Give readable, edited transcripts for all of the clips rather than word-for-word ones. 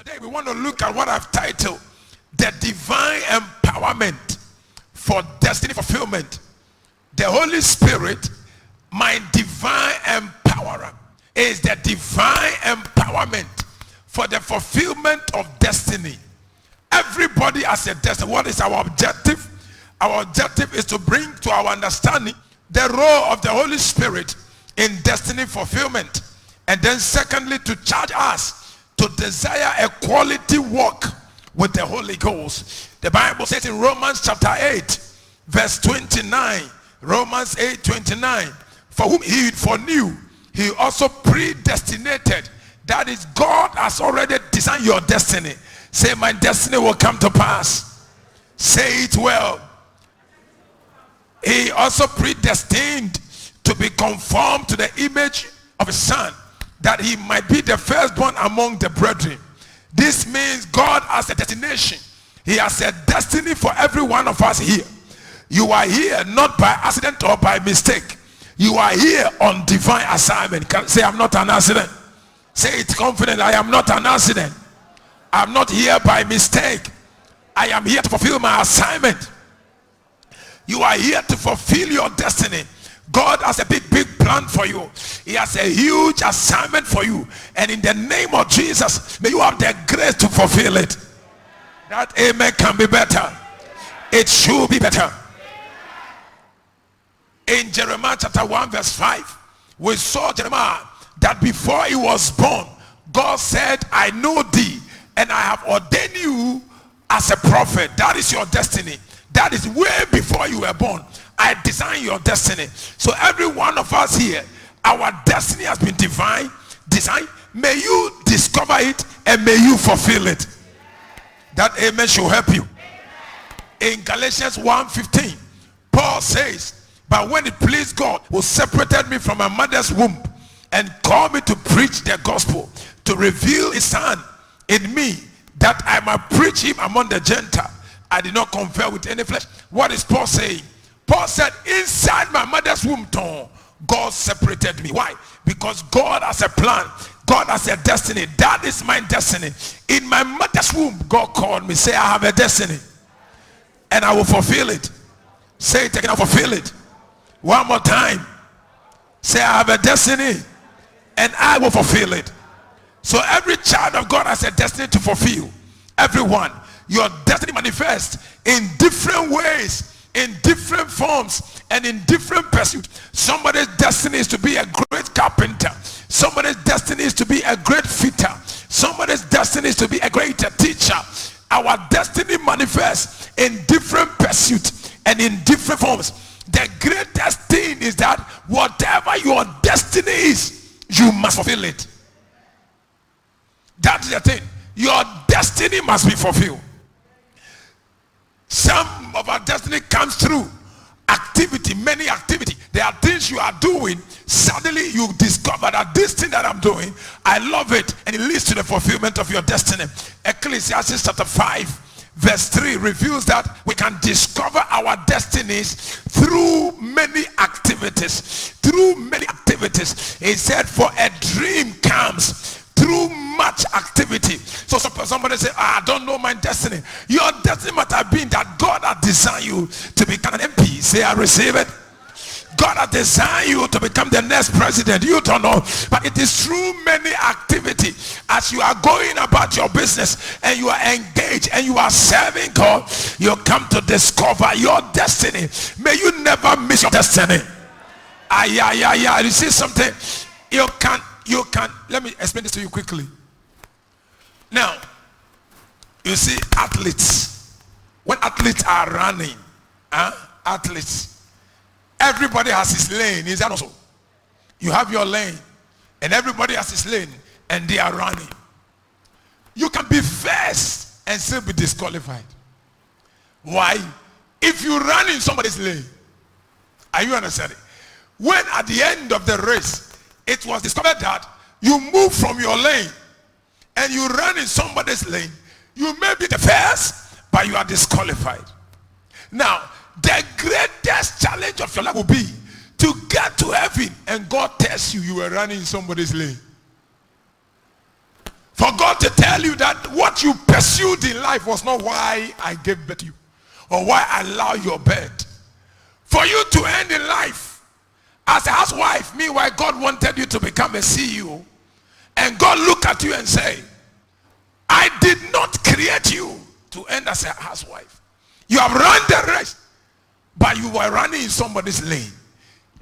Today we want to look at what I've titled the divine empowerment for destiny fulfillment. The Holy Spirit, my divine empowerer, is the divine empowerment for the fulfillment of destiny. Everybody has a destiny. What is our objective? Our objective is to bring to our understanding the role of the Holy Spirit in destiny fulfillment. And then secondly, to charge us to desire a quality walk with the Holy Ghost. The Bible says in Romans chapter 8, verse 29, Romans 8:29, for whom he foreknew, he also predestinated. That is, God has already designed your destiny. Say, my destiny will come to pass. Say it well. He also predestined to be conformed to the image of his son, that he might be the firstborn among the brethren. This means God has a destination. He has a destiny for every one of us here. You are here not by accident or by mistake. You are here on divine assignment. Say, I'm not an accident. Say it confident. I am not an accident. I'm not here by mistake. I am here to fulfill my assignment. You are here to fulfill your destiny. God has a big plan for you. He has a huge assignment for you. And in the name of Jesus, may you have the grace to fulfill it. That amen can be better. It should be better. In Jeremiah chapter 1 verse 5, we saw Jeremiah that before he was born, God said, I know thee and I have ordained you as a prophet. That is your destiny. That is way before you were born. I designed your destiny. So every one of us here, our destiny has been designed. May you discover it and may you fulfill it. That amen should help you. In Galatians 1:15, Paul says, but when it pleased God, who separated me from my mother's womb and called me to preach the gospel, to reveal his son in me, that I might preach him among the Gentiles, I did not confer with any flesh. What is Paul saying? Paul said, inside my mother's womb, God separated me. Why? Because God has a plan. God has a destiny. That is my destiny. In my mother's womb, God called me. Say, I have a destiny. And I will fulfill it. Say it again, I'll fulfill it. One more time. Say, I have a destiny. And I will fulfill it. So every child of God has a destiny to fulfill. Everyone. Your destiny manifests in different ways, in different forms, and in different pursuits. Somebody's destiny is to be a great carpenter. Somebody's destiny is to be a great fitter. Somebody's destiny is to be a great teacher. Our destiny manifests in different pursuits and in different forms. The greatest thing is that whatever your destiny is, you must fulfill it. That's the thing. Your destiny must be fulfilled. Some of our destiny comes through activity, many activity. There are things you are doing. Suddenly you discover that this thing that I'm doing, I love it, and it leads to the fulfillment of your destiny. Ecclesiastes chapter 5 verse 3 reveals that we can discover our destinies through many activities. Through many activities. He said, for a dream comes through much activity. So somebody say, I don't know my destiny. Your destiny might have been that God has designed you to become an MP. Say, I receive it. God has designed you to become the next president. You don't know. But it is through many activity. As you are going about your business and you are engaged and you are serving God, you come to discover your destiny. May you never miss your destiny. You see something? You can, let me explain this to you quickly. Now, you see athletes. When athletes are running, everybody has his lane. Is that also? You have your lane, and everybody has his lane, and they are running. You can be first and still be disqualified. Why? If you run in somebody's lane, are you understanding? When at the end of the race, it was discovered that you move from your lane and you run in somebody's lane, you may be the first, but you are disqualified. Now, the greatest challenge of your life will be to get to heaven and God tells you you were running in somebody's lane. For God to tell you that what you pursued in life was not why I gave birth to you or why I allowed your birth. For you to end in life as a housewife, meanwhile God wanted you to become a CEO, and God looked at you and say, I did not create you to end as a housewife. You have run the race, but you were running in somebody's lane.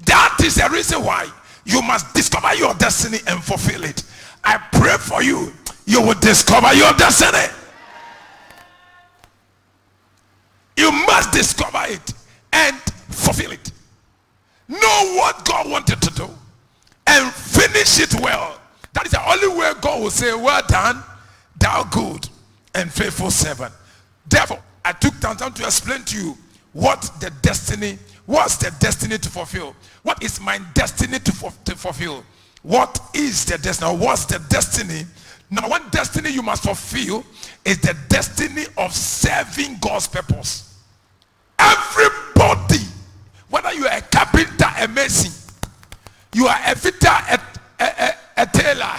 That is the reason why you must discover your destiny and fulfill it. I pray for you, you will discover your destiny. You must discover it and fulfill it. Know what God wanted to do and finish it well. That is the only way God will say, well done, thou good and faithful servant. Therefore, I took time to explain to you what's the destiny to fulfill. What is my destiny to fulfill? What is the destiny? What's the destiny? Number one destiny you must fulfill is the destiny of serving God's purpose. Everybody, whether you are a carpenter, a mason, you are a fitter, a tailor,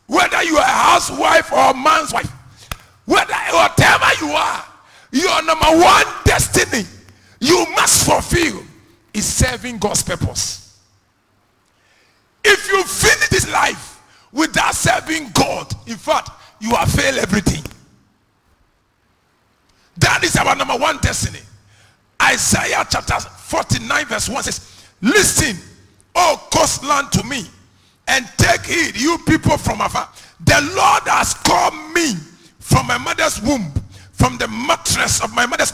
whether you are a housewife or a man's wife, whatever you are, your number one destiny you must fulfill is serving God's purpose. If you finish this life without serving God, in fact, you have failed everything. That is our number one destiny. Isaiah chapter 49 verse 1 says, listen, O coastland, to me, and take heed, you people from afar. The Lord has called me from my mother's womb, from the mattress of my mother.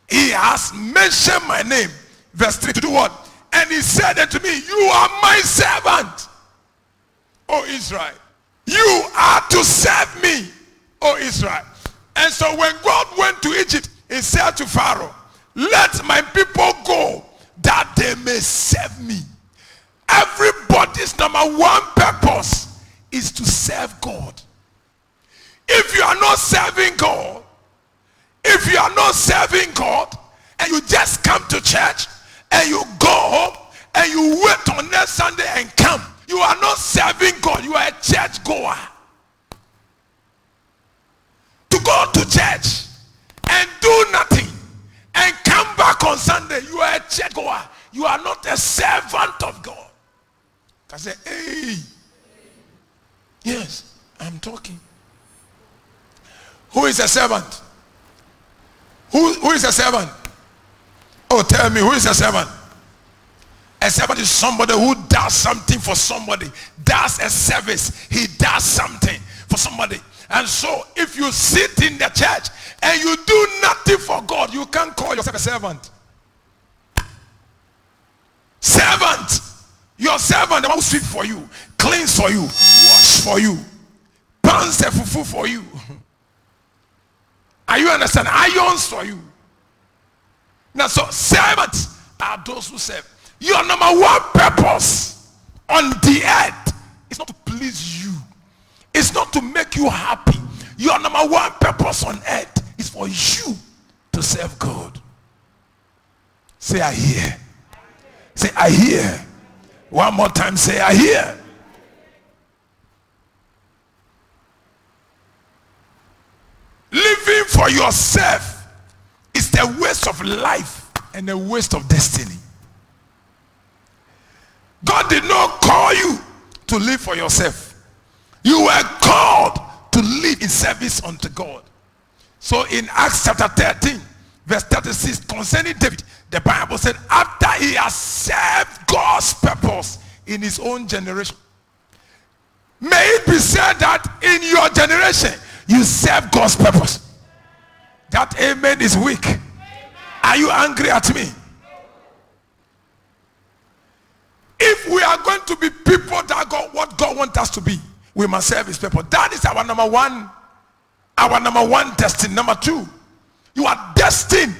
He has mentioned my name. Verse 3, to do what? And he said unto me, you are my servant, O Israel. You are to serve me, O Israel. And so when God went to Egypt, he said to Pharaoh, let my people go that they may serve me. Everybody's number one purpose is to serve God. If you are not serving God, and you just come to church and you go home and you wait on next Sunday and come, you are not serving God. You are a church goer. To go to church and do nothing and come back on Sunday, you are a church goer. You are not a servant of God. I say, hey, yes, I'm talking. Who is a servant? Who is a servant? Oh, tell me, who is a servant? A servant is somebody who does something for somebody, does a service. He does something for somebody. And so if you sit in the church and you do nothing for God, you can't call yourself a servant. Servant. Your servant, the one who sweeps for you, cleans for you, wash for you, pans the fufu for you. Are you understand? Irons for you. Now, so servants are those who serve. Your number one purpose on the earth is not to please you. It's not to make you happy. Your number one purpose on earth is for you to serve God. Say, I hear. Say, I hear. One more time, say, I hear. Living for yourself is the waste of life and a waste of destiny. God did not call you to live for yourself. You were called to live in service unto God. So in Acts chapter 13, verse 36, concerning David, the Bible said, after he has served God's purpose in his own generation. May it be said that in your generation, you serve God's purpose. That amen is weak. Are you angry at me? If we are going to be people that got what God wants us to be, we must serve his purpose. That is our number one destiny. Number two, you are destined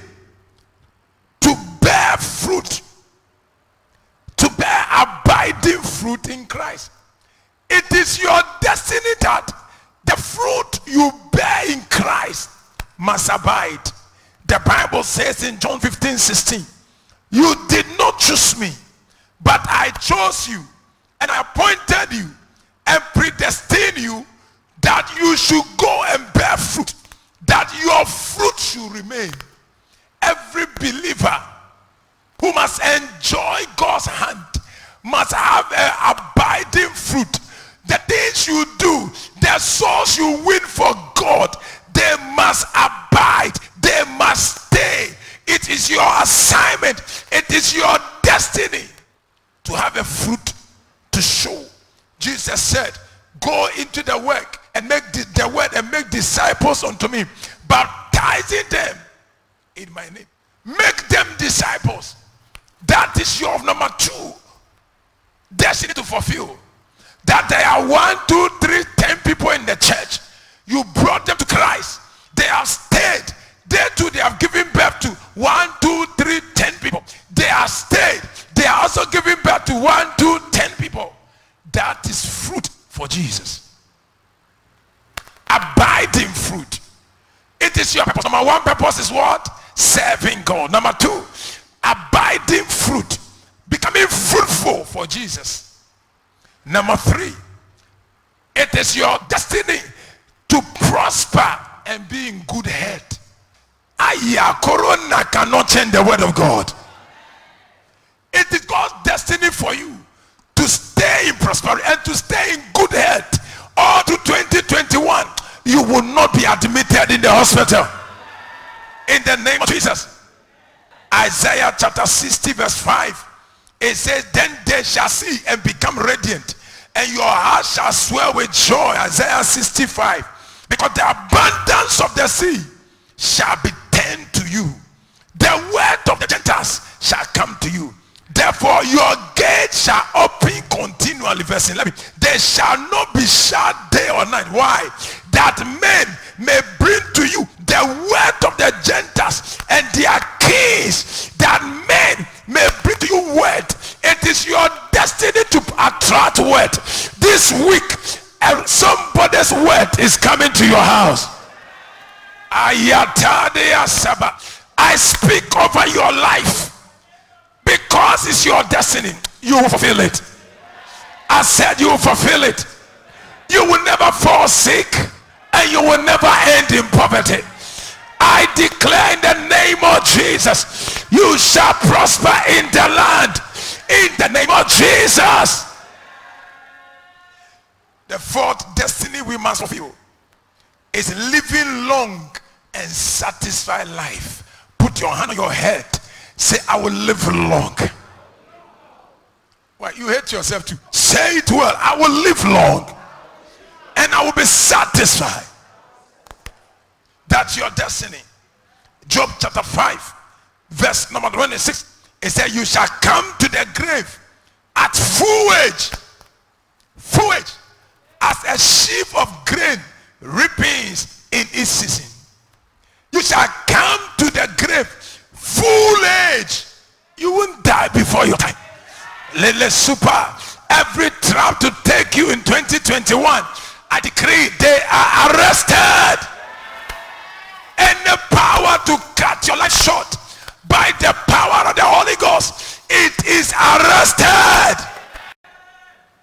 to bear fruit, to bear abiding fruit in Christ. It is your destiny that the fruit you bear in Christ must abide. The Bible says in John 15:16, you did not choose me, but I chose you and I appointed you and predestined you that you should go and bear fruit, that your fruit should remain. Every believer who must enjoy God's hand must have an abiding fruit. The things you do, the souls you win for God, they must abide, they must stay. It is your assignment, it is your destiny to have a fruit to show. Jesus said, go into the work and make the word and make disciples unto me, baptizing them in my name. Make them disciples. That is your number 2 destiny to fulfill. That there are 1, 2, 3, 10 people in the church. You brought them to Christ. They have stayed. They too, they have given birth to 1, 2, 3, 10 people. They have stayed. They are also giving birth to 1, 2, 10 people. That is fruit for Jesus. Abiding fruit. It is your purpose. Number 1 purpose is what? Serving God. Number 2, abiding fruit. Becoming fruitful for Jesus. Number 3, it is your destiny to prosper and be in good health. Corona cannot change the word of God. It is God's destiny for you to stay in prosperity and to stay in good health. All to 2021, you will not be admitted in the hospital. In the name of Jesus. Isaiah chapter 60 verse 5. It says, then they shall see and become radiant, and your heart shall swell with joy. Isaiah 65. Because the abundance of the sea shall be turned to you. The word of the Gentiles shall come to you. Therefore your gate shall open continually. Verse 11. They shall not be shut day or night. Why? That men may bring to you the word of the Gentiles and their kings, that men may bring to you word. It is your destiny to attract word. This week somebody's word is coming to your house. I speak over your life. Because it's your destiny, you will fulfill it. I said you will fulfill it. You will never fall sick, and you will never end in poverty. I declare in the name of Jesus, you shall prosper in the land. In the name of Jesus. The 4th destiny we must fulfill is living long and satisfied life. Put your hand on your head. Say, I will live long. Why, you hate yourself too. Say it well. I will live long and I will be satisfied. That's your destiny. Job chapter 5 verse number 26. It said, you shall come to the grave at full age. Full age. As a sheaf of grain reapings in its season. You shall come to the grave full age. You won't die before your time. Lele super. Every trap to take you in 2021, I decree they are arrested. And the power to cut your life short by the power of the Holy Ghost, it is arrested.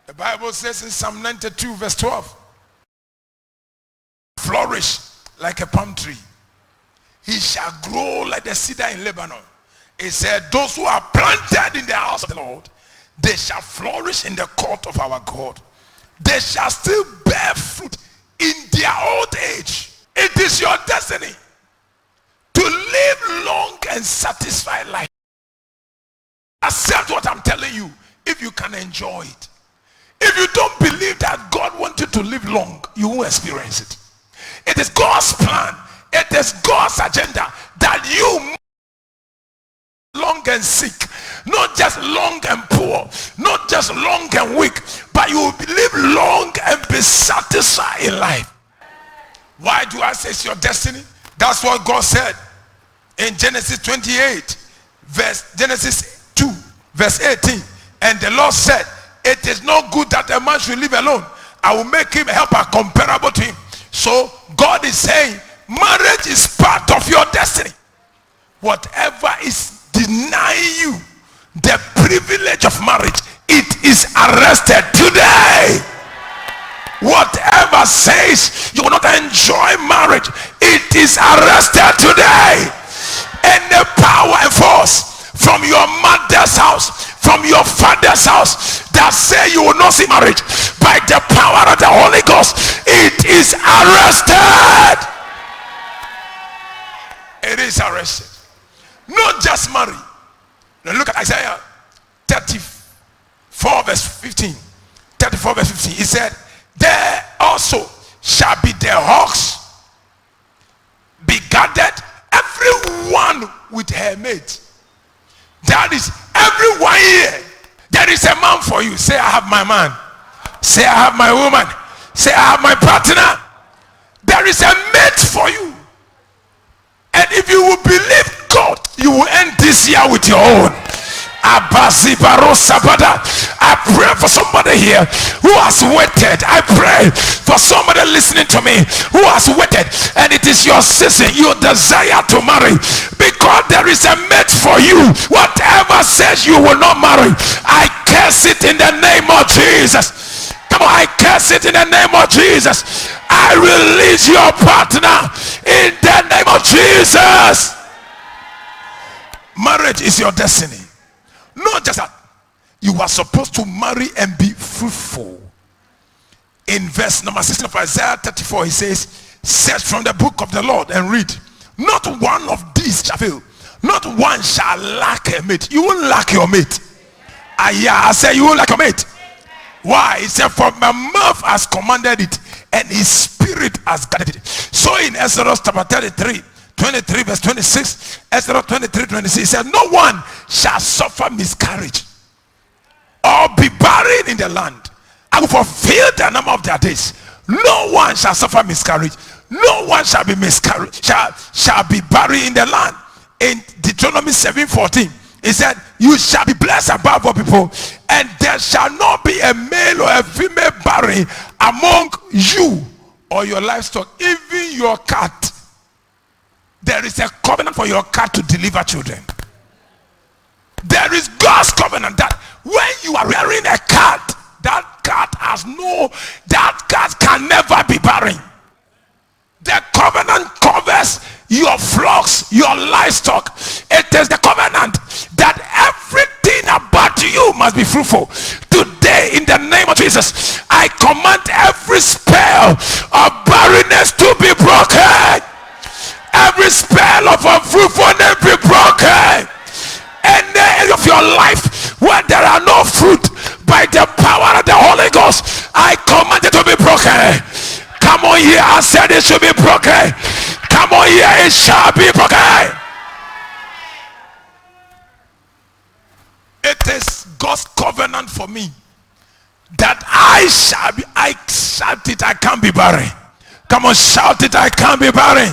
The Bible says in Psalm 92 verse 12, flourish like a palm tree. He shall grow like the cedar in Lebanon. It said, those who are planted in the house of the Lord, they shall flourish in the court of our God. They shall still bear fruit in their old age. It is your destiny to live long and satisfied life. Accept what I'm telling you if you can enjoy it. If you don't believe that God wants you to live long, you won't experience it. It is God's plan. It is God's agenda that you long and sick, not just long and poor, not just long and weak, but you will live long and be satisfied in life. Why do I say it's your destiny? That's what God said in Genesis 28 Genesis 2 verse 18. And the Lord said, it is not good that a man should live alone. I will make him a helper comparable to him. So God is saying marriage is part of your destiny. Whatever is denying you the privilege of marriage, it is arrested today. Whatever says you will not enjoy marriage, it is arrested today. And the power and force from your mother's house, from your father's house, that say you will not see marriage, by the power of the Holy Ghost, it is arrested. It is arrested. Not just marry. Now look at Isaiah 34 verse 15. 34 verse 15. He said, there also shall be the hawks be gathered, everyone with her mate. That is everyone here. There is a man for you. Say, I have my man. Say, I have my woman. Say, I have my partner. There is a mate for you. And if you will believe God, you will end this year with your own. I pray for somebody here who has waited. I pray for somebody listening to me who has waited, and it is your season, your desire to marry, because there is a mate for you. Whatever says you will not marry, I curse it in the name of Jesus. Come on, I curse it in the name of Jesus. I release your partner in the name of Jesus. Marriage is your destiny. Not just that, you are supposed to marry and be fruitful. In verse number 16 of Isaiah 34, he says, search from the book of the Lord and read. Not one of these shall fail. Not one shall lack a mate. You won't lack your mate. I say you won't lack your mate. Why? He said, for my mouth has commanded it, and his spirit has guided it. So in Exodus chapter 33, 23 verse 26, Exodus 23, 26, he said, no one shall suffer miscarriage or be barren in the land. I will fulfill the number of their days. No one shall suffer miscarriage. No one shall be miscarriage, shall be barren in the land. In Deuteronomy 7:14, he said, you shall be blessed above all people, and there shall not be a male or a female barren among you or your livestock, even your cat. There is a covenant for your cat to deliver children. There is God's covenant that when you are rearing a cat, that cat can never be barren. The covenant covers your flocks, your livestock. It is the covenant that everything about you must be fruitful. Today, in the name of Jesus, I command every spell of barrenness to be broken. Every spell of unfruitfulness be broken. Any area of your life where there are no fruit, by the power of the Holy Ghost, I command it to be broken. Come on here, I said it should be broken. Come on here, it shall be broken. It is God's covenant for me that I shout it, I can't be barren. Come on, shout it, I can't be barren.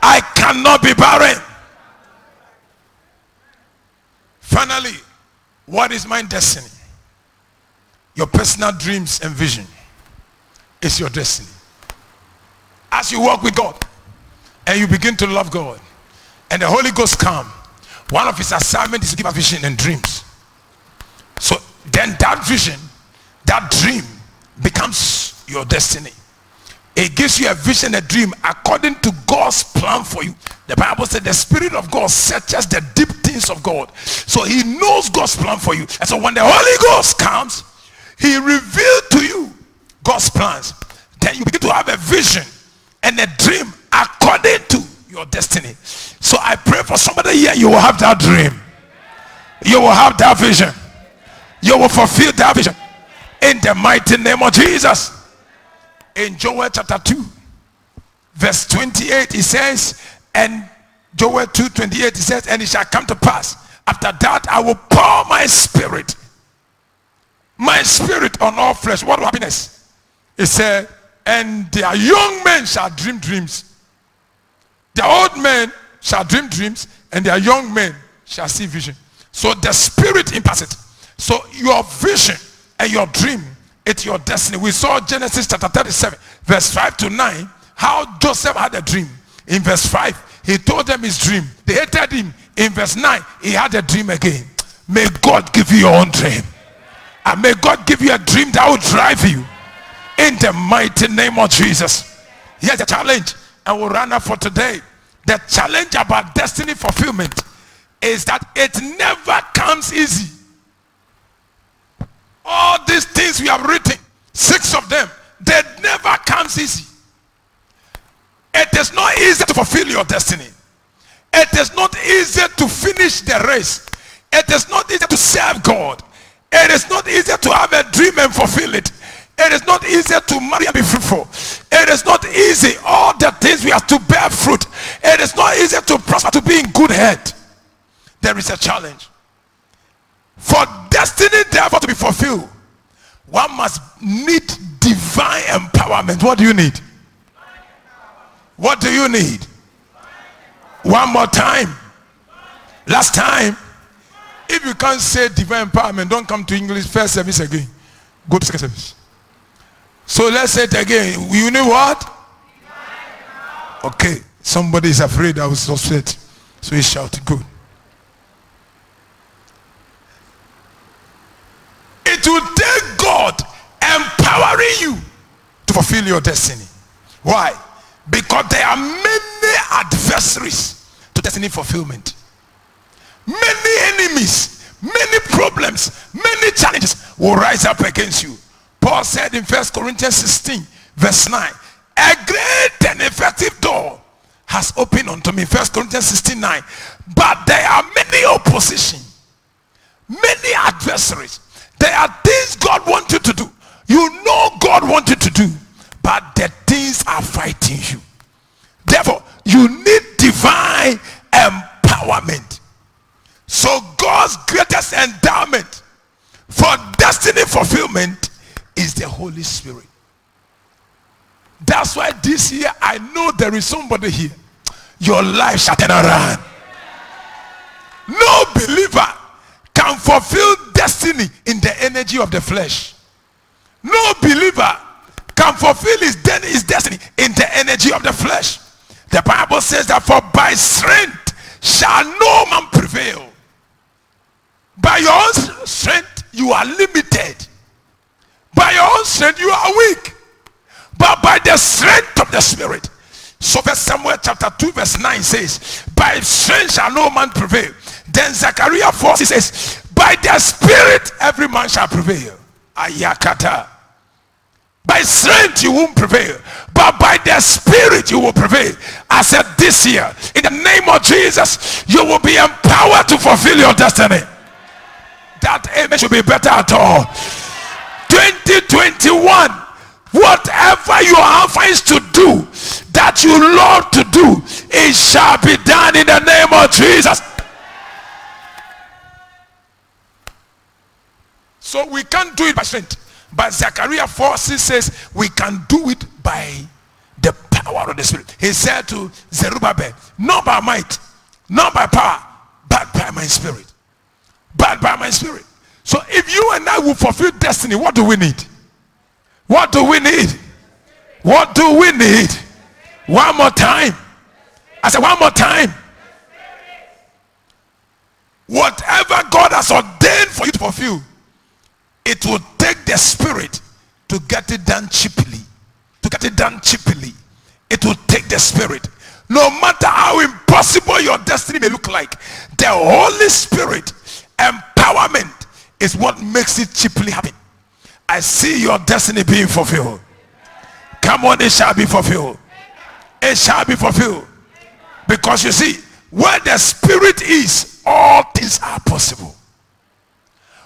I cannot be barren. Finally, what is my destiny? Your personal dreams and vision is your destiny. As you walk with God and you begin to love God and the Holy Ghost come, one of his assignments is to give a vision and dreams. So then that vision, that dream becomes your destiny. It gives you a vision, a dream according to God's plan for you. The Bible said the Spirit of God searches the deep things of God. So he knows God's plan for you. And so when the Holy Ghost comes, he revealed to you God's plans. Then you begin to have a vision and a dream according to your destiny. So I pray for somebody here, you will have that dream. You will have that vision. You will fulfill that vision. In the mighty name of Jesus. In Joel chapter 2, verse 28, he says, and Joel 2:28, he says, and it shall come to pass, after that I will pour my spirit on all flesh. What happiness? He said, and their young men shall dream dreams. The old men shall dream dreams, and their young men shall see vision. So the Spirit imparts it. So your vision and your dream, it's your destiny. We saw Genesis chapter 37, verse 5 to 9, how Joseph had a dream. In verse 5, he told them his dream. They hated him. In verse 9, he had a dream again. May God give you your own dream. And may God give you a dream that will drive you. In the mighty name of Jesus. Here's the challenge, and we'll run up for today. The challenge about destiny fulfillment is that it never comes easy. All these things we have written, 6 of them, they never comes easy. It is not easy to fulfill your destiny. It is not easy to finish the race. It is not easy to serve God. It is not easy to have a dream and fulfill it. It is not easy to marry and be fruitful. It is not easy. All the things we have to bear fruit. It is not easy to prosper, to be in good health. There is a challenge. For destiny therefore to be fulfilled, one must need divine empowerment. What do you need? What do you need? One more time. Last time. If you can't say divine empowerment, don't come to English first service again. Go to second service. So let's say it again. You know what? Okay. Somebody is afraid I was upset. So he shouted. Good. It will take God empowering you to fulfill your destiny. Why? Because there are many adversaries to destiny fulfillment. Many enemies, many problems, many challenges will rise up against you. Paul said in 1 Corinthians 16 verse 9, a great and effective door has opened unto me. 1 Corinthians 16 9. But there are many opposition, many adversaries. There are things God wants you to do. You know God wants you to do, but the things are fighting you. Therefore, you need divine empowerment. So God's greatest endowment for destiny fulfillment is the Holy Spirit. That's why this year I know there is somebody here. Your life shall turn around. No believer can fulfill destiny in the energy of the flesh. No believer can fulfill his destiny in the energy of the flesh. The Bible says that for by strength shall no man prevail. By your own strength you are limited. By your own strength you are weak. But by the strength of the Spirit. So verse Samuel chapter 2 verse 9 says, by strength shall no man prevail. Then Zechariah 4 says, by the Spirit every man shall prevail. Ayakata. By strength you won't prevail, but by the Spirit you will prevail. I said this year, in the name of Jesus, you will be empowered to fulfill your destiny. That amen should be better at all. 2021, whatever you are finds to do, that you love to do, it shall be done in the name of Jesus. So we can't do it by strength. But Zechariah 4:6 says we can do it by the power of the Spirit. He said to Zerubbabel, not by might, not by power, but by my Spirit. But by my Spirit. So if you and I will fulfill destiny, what do we need? What do we need? What do we need? One more time. I said one more time. Whatever God has ordained for you to fulfill, it will take the Spirit to get it done cheaply. To get it done cheaply. It will take the Spirit. No matter how impossible your destiny may look like, the Holy Spirit empowerment is what makes it cheaply happen. I see your destiny being fulfilled. Come on, it shall be fulfilled. It shall be fulfilled. Because you see, where the Spirit is, all things are possible.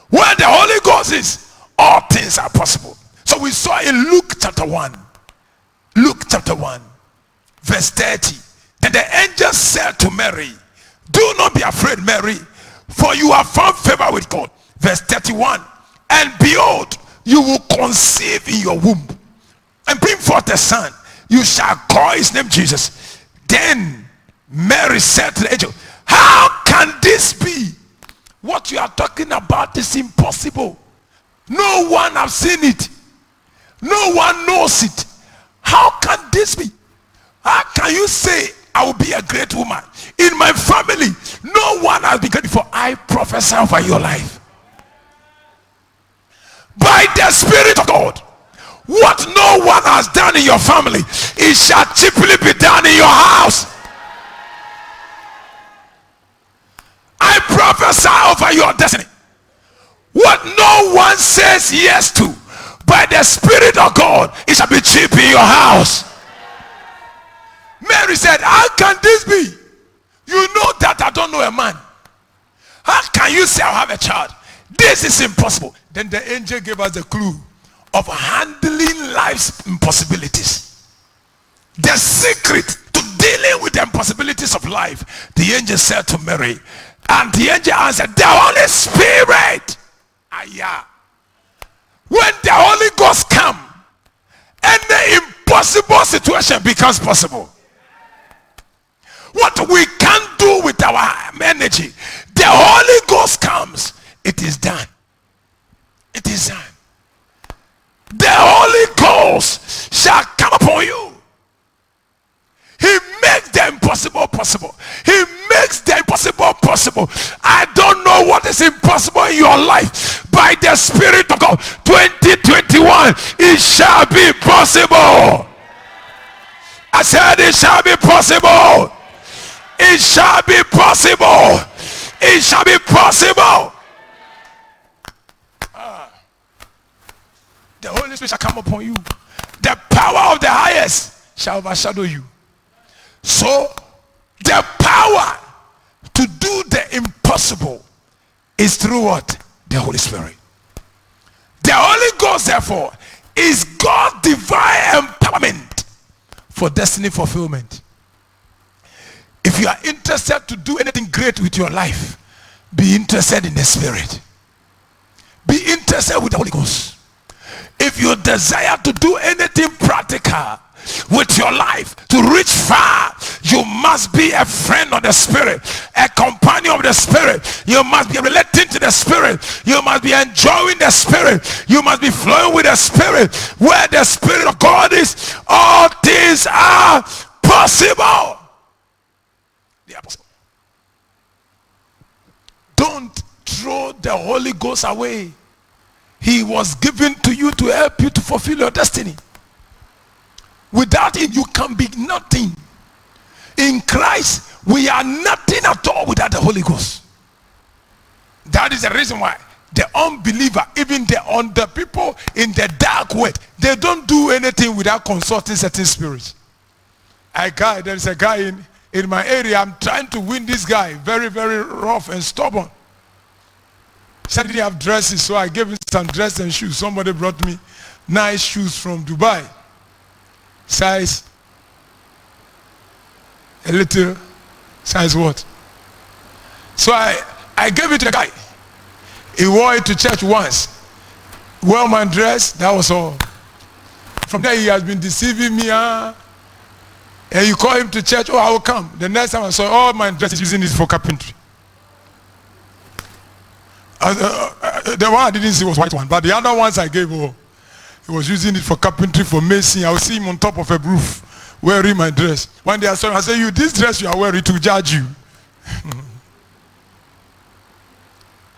Where the Holy Ghost is, all things are possible. So we saw in Luke chapter 1. Luke chapter 1, verse 30. And the angel said to Mary, do not be afraid, Mary, for you have found favor with God. Verse 31. And behold, you will conceive in your womb and bring forth a son. You shall call his name Jesus. Then Mary said to the angel, how can this be? What you are talking about is impossible. No one has seen it. No one knows it. How can this be? How can you say I will be a great woman? In my family, no one has been great before. I prophesy over your life. By the Spirit of God, What no one has done in your family, it shall cheaply be done in your house. I prophesy over your destiny. What no one says yes to, by the Spirit of God, it shall be cheap in your house. Mary said, how can this be? You know that I don't know a man. How can you say I'll have a child? This is impossible. Then the angel gave us the clue of handling life's impossibilities. The secret to dealing with the impossibilities of life. The angel said to Mary, and the angel answered, the Holy Spirit. When the Holy Ghost come, any impossible situation becomes possible. What we can't do with our energy, the Holy Ghost comes, it is done. It is done. The Holy Ghost shall come upon you. He makes the impossible possible. He makes the impossible possible. I don't know what is impossible in your life. By the Spirit of God, 2021, it shall be possible. I said it shall be possible. It shall be possible. It shall be possible. The Holy Spirit shall come upon you. The power of the highest shall overshadow you. So the power to do the impossible is through what? The Holy Spirit. The Holy Ghost, therefore, is God's divine empowerment for destiny fulfillment. If you are interested to do anything great with your life, be interested in the Spirit. Be interested with the Holy Ghost. If you desire to do anything practical with your life, to reach far, you must be a friend of the Spirit, a companion of the Spirit. You must be relating to the Spirit. You must be enjoying the Spirit. You must be flowing with the Spirit. Where the Spirit of God is, all things are possible. They are possible. Don't throw the Holy Ghost away. He was given to you to help you to fulfill your destiny. Without him, you can be nothing. In Christ, we are nothing at all without the Holy Ghost. That is the reason why the unbeliever, even the people in the dark way, they don't do anything without consulting certain spirits. There is a guy in my area. I'm trying to win this guy. Very, very rough and stubborn. He said he didn't have dresses, so I gave him some dress and shoes. Somebody brought me nice shoes from Dubai. Size a little, size what? So I gave it to the guy. He wore it to church once. Well, my dress, that was all. From there he has been deceiving me. And you call him to church, oh, I will come. The next time I saw all my dress is using it for carpentry. The one I didn't see was white one, but the other ones I gave, he was using it for carpentry, for mason. I will see him on top of a roof wearing my dress. One day I saw him, I said, you, this dress you are wearing to judge you.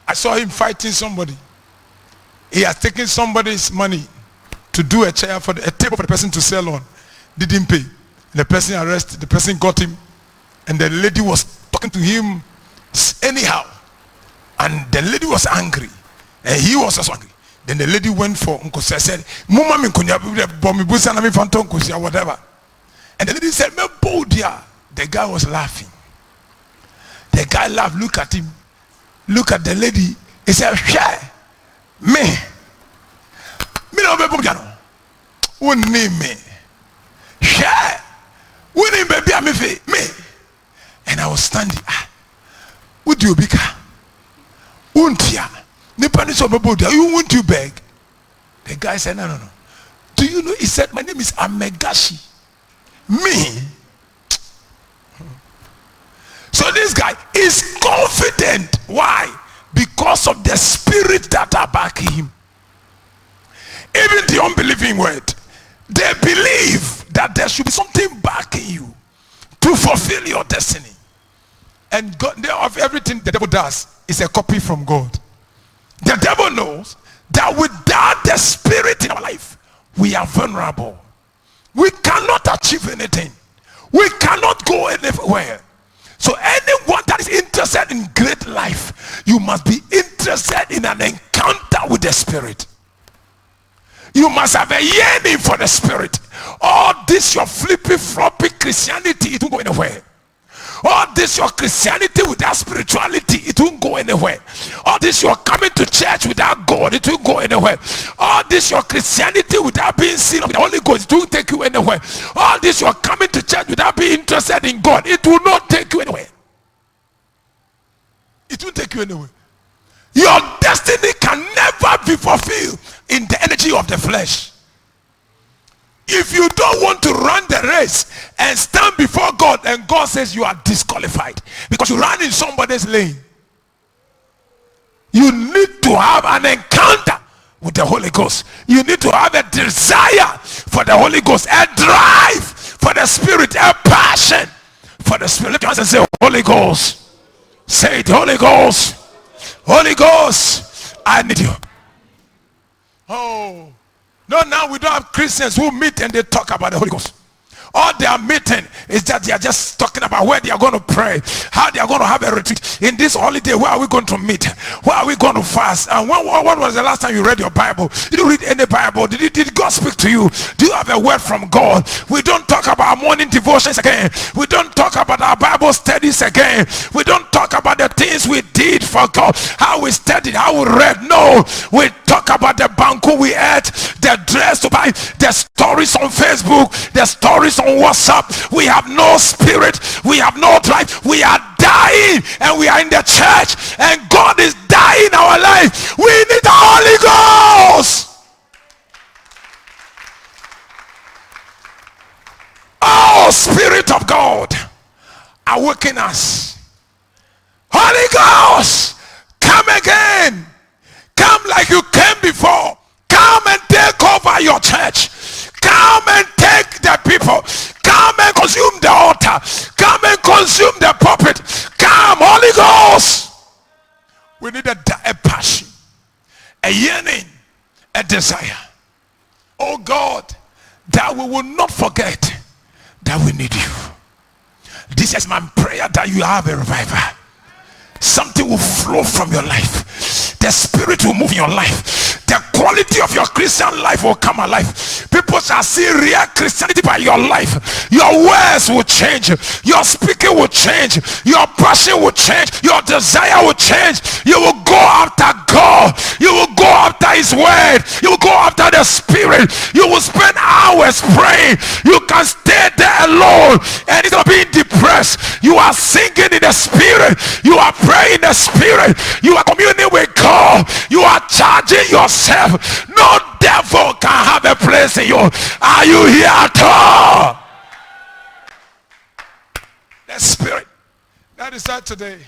I saw him fighting somebody. He has taken somebody's money to do a chair for a table for the person to sell on. Didn't pay. The person arrested, the person got him, and the lady was talking to him anyhow. And the lady was angry, and he was also angry. Then the lady went for Nkosi. I said, Mama whatever. And the lady said, the guy was laughing. The guy laughed, look at him. Look at the lady. He said, me no be bugano. Me. Me. And I was standing. What do you become? Untia. You want to beg? The guy said, no. Do you know? He said, my name is Amegashi. Me. So this guy is confident. Why? Because of the spirit that are backing him. Even the unbelieving word, they believe that there should be something backing you to fulfill your destiny. And God, of everything the devil does is a copy from God. The devil knows that without the spirit in our life, We are vulnerable. We cannot achieve anything. We cannot go anywhere. So anyone that is interested in great life, you must be interested in an encounter with the Spirit. You must have a yearning for the Spirit. All this your flippy floppy Christianity, it won't go anywhere. All this your Christianity without spirituality, it won't go anywhere. All this your coming to church without God, it won't go anywhere. All this your Christianity without being seen of the Holy Ghost, it won't take you anywhere. All this your coming to church without being interested in God, it will not take you anywhere. It won't take you anywhere. Your destiny can never be fulfilled in the energy of the flesh. If you don't want to run the race and stand before God, and God says you are disqualified because you ran in somebody's lane, you need to have an encounter with the Holy Ghost. You need to have a desire for the Holy Ghost, a drive for the Spirit, a passion for the Spirit. Lift your hands and say, Holy Ghost. Say it, Holy Ghost. Holy Ghost, I need you. Oh. No, now we don't have Christians who meet and they talk about the Holy Ghost. All they are meeting is that they are just talking about where they are going to pray, how they are going to have a retreat. In this holiday, where are we going to meet? Where are we going to fast? And when was the last time you read your Bible? Did you read any Bible? Did God speak to you? Do you have a word from God? We don't talk about morning devotions again. We don't talk about our Bible studies again. We don't talk about the things we did for God, how we studied, how we read. No, we talk about the banquet we ate, the dress to buy, the stories on Facebook, the stories on WhatsApp. We have no spirit, we have no drive, we are dying, and we are in the church, and God is dying our life. We need the Holy Ghost. Oh, Spirit of God, awaken us. Holy Ghost, come again. Come like you came before. Come and take over your church. Come and take the people. Come and consume the altar. Come and consume the pulpit. Come, Holy Ghost. We need a passion, a yearning, a desire. Oh God, that we will not forget that we need you. This is my prayer, that you have a revival. Something will flow from your life. The Spirit will move in your life. The quality of your Christian life will come alive. People shall see real Christianity by your life. Your words will change. Your speaking will change. Your passion will change. Your desire will change. You will go after God. You will go after His word. You will go after the Spirit. You will spend hours praying. You can stay there alone and instead of being depressed, you are singing in the Spirit. You are praying in the Spirit. You are communing with God. You are charging yourself. No devil can have a place in you. Are you here at all? The Spirit. That is that today.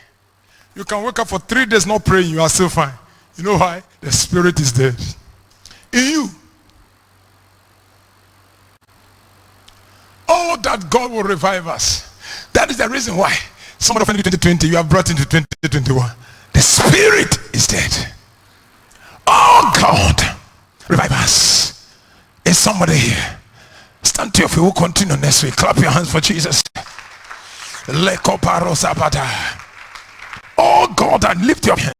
You can wake up for 3 days not praying. You are still fine. You know why? The Spirit is dead in you. Oh, that God will revive us. That is the reason why someone of 2020 you have brought into 2021. The Spirit is dead. Oh God, revive us. Is somebody here? Stand to your feet. We'll continue next week. Clap your hands for Jesus. Oh God, and lift your hands.